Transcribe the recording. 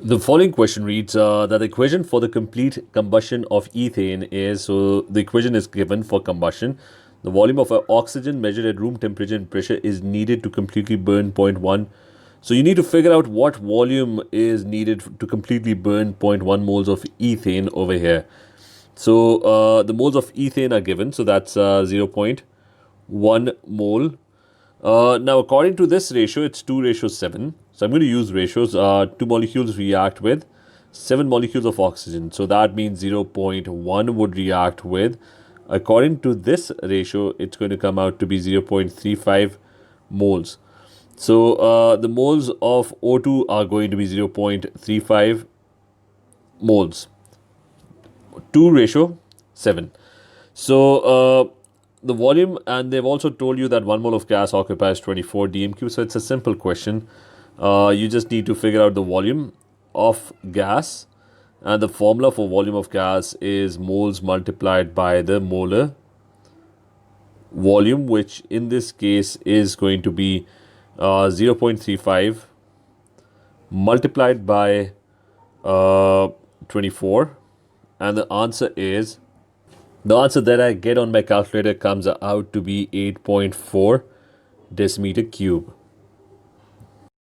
The following question reads that the equation for the complete combustion of ethane is, so the equation is given for combustion. The volume of oxygen measured at room temperature and pressure is needed to completely burn zero point 0.1. So you need to figure out what volume is needed to completely burn zero point 0.1 moles of ethane over here. So the moles of ethane are given, so that's 0.1 mole. Now, according to this ratio, it's 2:7. So I'm going to use ratios. Two molecules react with 7 molecules of oxygen. So that means zero point 0.1 would react with, according to this ratio, it's going to come out to be 0.35 moles. So the moles of O2 are going to be 0.35 moles. 2:7. So the volume, and they've also told you that 1 mole of gas occupies 24 dmq. So it's a simple question. You just need to figure out the volume of gas, and the formula for volume of gas is moles multiplied by the molar volume, which in this case is going to be 0.35 multiplied by 24, and the answer that I get on my calculator comes out to be 8.4 decimeter cube.